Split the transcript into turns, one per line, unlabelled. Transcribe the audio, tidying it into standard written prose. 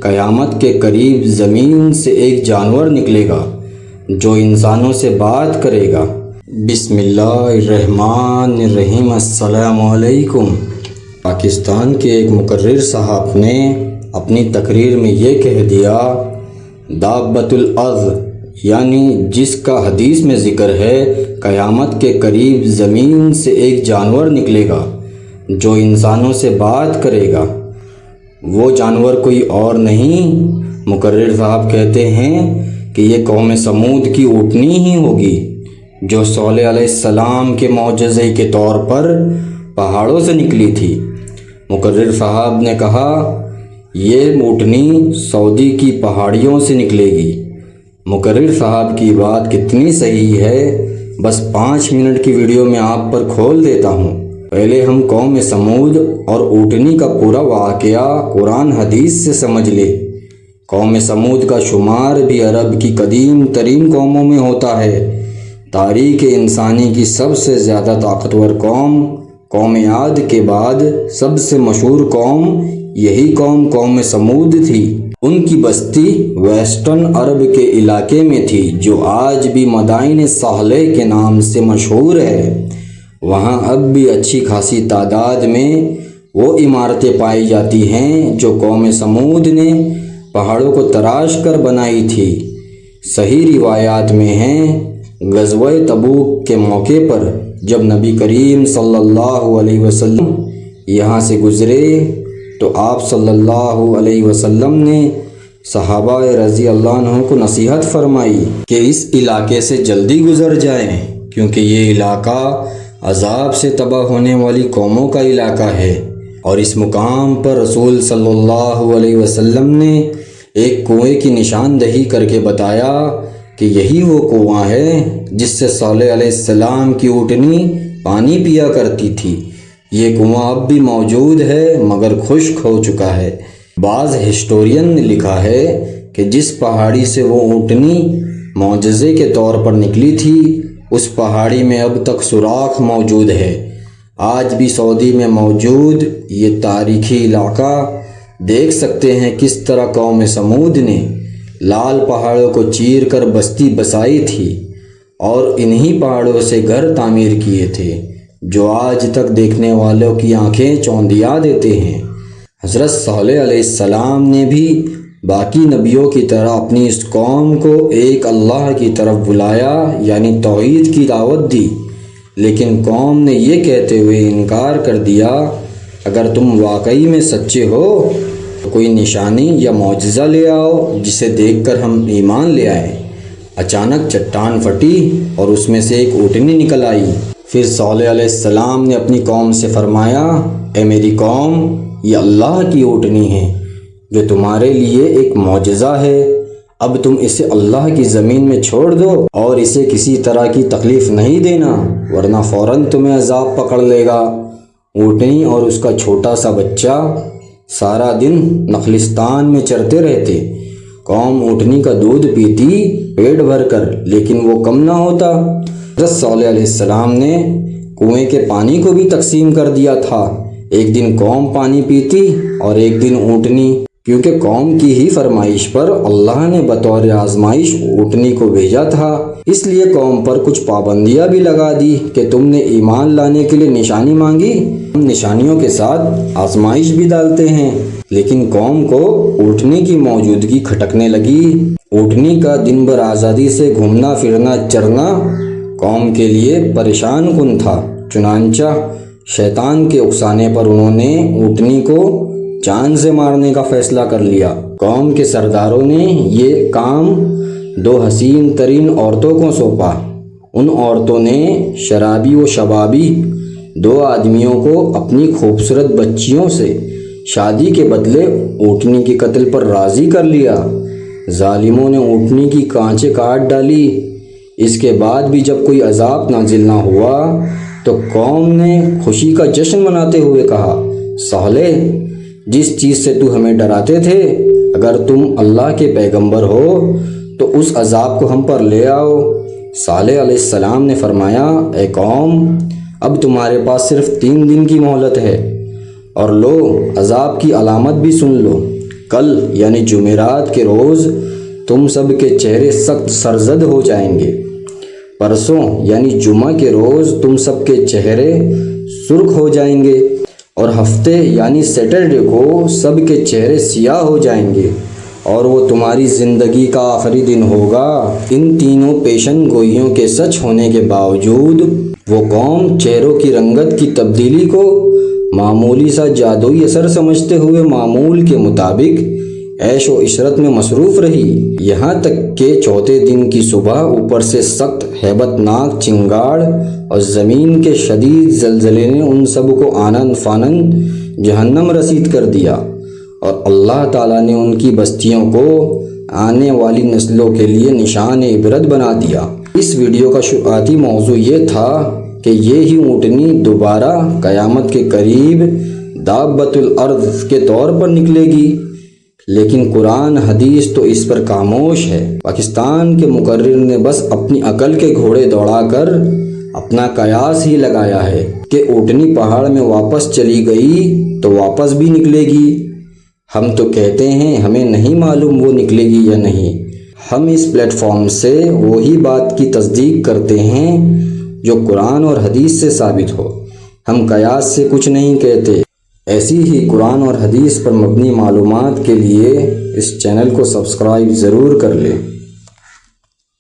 قیامت کے قریب زمین سے ایک جانور نکلے گا جو انسانوں سے بات کرے گا۔ بسم اللہ الرحمن الرحیم۔ السلام علیکم۔ پاکستان کے ایک مقرر صاحب نے اپنی تقریر میں یہ کہہ دیا، دابۃ الارض یعنی جس کا حدیث میں ذکر ہے قیامت کے قریب زمین سے ایک جانور نکلے گا جو انسانوں سے بات کرے گا، وہ جانور کوئی اور نہیں۔ مقرر صاحب کہتے ہیں کہ یہ قوم سمود کی اونٹنی ہی ہوگی جو صالح علیہ السلام کے معجزے کے طور پر پہاڑوں سے نکلی تھی۔ مقرر صاحب نے کہا، یہ اونٹنی سعودی کی پہاڑیوں سے نکلے گی۔ مقرر صاحب کی بات کتنی صحیح ہے، بس 5 منٹ کی ویڈیو میں آپ پر کھول دیتا ہوں۔ پہلے ہم قوم سمود اور اونٹنی کا پورا واقعہ قرآن حدیث سے سمجھ لے۔ قوم سمود کا شمار بھی عرب کی قدیم ترین قوموں میں ہوتا ہے۔ تاریخ انسانی کی سب سے زیادہ طاقتور قوم عاد کے بعد سب سے مشہور قوم یہی قوم سمود تھی۔ ان کی بستی ویسٹرن عرب کے علاقے میں تھی جو آج بھی مدائن صالح کے نام سے مشہور ہے۔ وہاں اب بھی اچھی خاصی تعداد میں وہ عمارتیں پائی جاتی ہیں جو قوم سمود نے پہاڑوں کو تراش کر بنائی تھی۔ صحیح روایات میں ہیں، غزوہ تبوک کے موقع پر جب نبی کریم صلی اللہ علیہ وسلم یہاں سے گزرے تو آپ صلی اللہ علیہ وسلم نے صحابہ رضی اللہ عنہ کو نصیحت فرمائی کہ اس علاقے سے جلدی گزر جائیں کیونکہ یہ علاقہ عذاب سے تباہ ہونے والی قوموں کا علاقہ ہے۔ اور اس مقام پر رسول صلی اللہ علیہ وسلم نے ایک کنویں کی نشاندہی کر کے بتایا کہ یہی وہ کنواں ہے جس سے صالح علیہ السلام کی اونٹنی پانی پیا کرتی تھی۔ یہ کنواں اب بھی موجود ہے مگر خشک ہو چکا ہے۔ بعض ہسٹورین نے لکھا ہے کہ جس پہاڑی سے وہ اونٹنی معجزے کے طور پر نکلی تھی اس پہاڑی میں اب تک سوراخ موجود ہے۔ آج بھی سعودی میں موجود یہ تاریخی علاقہ دیکھ سکتے ہیں کس طرح قوم سمود نے لال پہاڑوں کو چیر کر بستی بسائی تھی اور انہی پہاڑوں سے گھر تعمیر کیے تھے جو آج تک دیکھنے والوں کی آنکھیں چوندیا دیتے ہیں۔ حضرت صالح علیہ السلام نے بھی باقی نبیوں کی طرح اپنی اس قوم کو ایک اللہ کی طرف بلایا یعنی توحید کی دعوت دی، لیکن قوم نے یہ کہتے ہوئے انکار کر دیا، اگر تم واقعی میں سچے ہو تو کوئی نشانی یا معجزہ لے آؤ جسے دیکھ کر ہم ایمان لے آئیں۔ اچانک چٹان پھٹی اور اس میں سے ایک اونٹنی نکل آئی۔ پھر صالح علیہ السلام نے اپنی قوم سے فرمایا، اے میری قوم، یہ اللہ کی اونٹنی ہے جو تمہارے لیے ایک معجزہ ہے۔ اب تم اسے اللہ کی زمین میں چھوڑ دو اور اسے کسی طرح کی تکلیف نہیں دینا ورنہ فوراً تمہیں عذاب پکڑ لے گا۔ اونٹنی اور اس کا چھوٹا سا بچہ سارا دن نخلستان میں چرتے رہتے۔ قوم اونٹنی کا دودھ پیتی پیٹ بھر کر، لیکن وہ کم نہ ہوتا۔ حضرت صالح علیہ السلام نے کنویں کے پانی کو بھی تقسیم کر دیا تھا۔ ایک دن قوم پانی پیتی اور ایک دن اونٹنی، کیونکہ قوم کی ہی فرمائش پر اللہ نے بطور آزمائش اونٹنی کو بھیجا تھا، اس لیے قوم پر کچھ پابندیاں بھی لگا دی کہ تم نے ایمان لانے کے لیے نشانی مانگی، ہم نشانیوں کے ساتھ آزمائش بھی ڈالتے ہیں۔ لیکن قوم کو اونٹنی کی موجودگی کھٹکنے لگی۔ اونٹنی کا دن بھر آزادی سے گھومنا پھرنا چرنا قوم کے لیے پریشان کن تھا، چنانچہ شیطان کے اکسانے پر انہوں نے اونٹنی کو جان سے مارنے کا فیصلہ کر لیا۔ قوم کے سرداروں نے یہ کام 2 حسین ترین عورتوں کو سونپا۔ ان عورتوں نے شرابی و شبابی 2 آدمیوں کو اپنی خوبصورت بچیوں سے شادی کے بدلے اونٹنی کے قتل پر راضی کر لیا۔ ظالموں نے اونٹنی کی کانچیں کاٹ ڈالی۔ اس کے بعد بھی جب کوئی عذاب نازل نہ ہوا تو قوم نے خوشی کا جشن مناتے ہوئے کہا، صالح، جس چیز سے تو ہمیں ڈراتے تھے، اگر تم اللہ کے پیغمبر ہو تو اس عذاب کو ہم پر لے آؤ۔ صالح علیہ السلام نے فرمایا، اے قوم، اب تمہارے پاس صرف 3 دن کی مہلت ہے اور لو عذاب کی علامت بھی سن لو۔ کل یعنی جمعرات کے روز تم سب کے چہرے سخت سرزد ہو جائیں گے۔ پرسوں یعنی جمعہ کے روز تم سب کے چہرے سرخ ہو جائیں گے، اور ہفتے یعنی سیٹرڈے کو سب کے چہرے سیاہ ہو جائیں گے، اور وہ تمہاری زندگی کا آخری دن ہوگا۔ ان تینوں پیشن گوئیوں کے سچ ہونے کے باوجود وہ قوم چہروں کی رنگت کی تبدیلی کو معمولی سا جادوئی اثر سمجھتے ہوئے معمول کے مطابق عیش و عشرت میں مصروف رہی، یہاں تک کہ چوتھے دن کی صبح اوپر سے سخت ہیبت ناک چنگاڑ اور زمین کے شدید زلزلے نے ان سب کو آنن فانن جہنم رسید کر دیا، اور اللہ تعالیٰ نے ان کی بستیوں کو آنے والی نسلوں کے لیے نشان عبرت بنا دیا۔ اس ویڈیو کا شروعاتی موضوع یہ تھا کہ یہ ہی اونٹنی دوبارہ قیامت کے قریب دابۃ الارض کے طور پر نکلے گی، لیکن قرآن حدیث تو اس پر خاموش ہے۔ پاکستان کے مقرر نے بس اپنی عقل کے گھوڑے دوڑا کر اپنا قیاس ہی لگایا ہے کہ اونٹنی پہاڑ میں واپس چلی گئی تو واپس بھی نکلے گی۔ ہم تو کہتے ہیں ہمیں نہیں معلوم وہ نکلے گی یا نہیں۔ ہم اس پلیٹ فارم سے وہی بات کی تصدیق کرتے ہیں جو قرآن اور حدیث سے ثابت ہو، ہم قیاس سے کچھ نہیں کہتے۔ ایسی ہی قرآن اور حدیث پر مبنی معلومات کے لیے اس چینل کو سبسکرائب ضرور کر لیں۔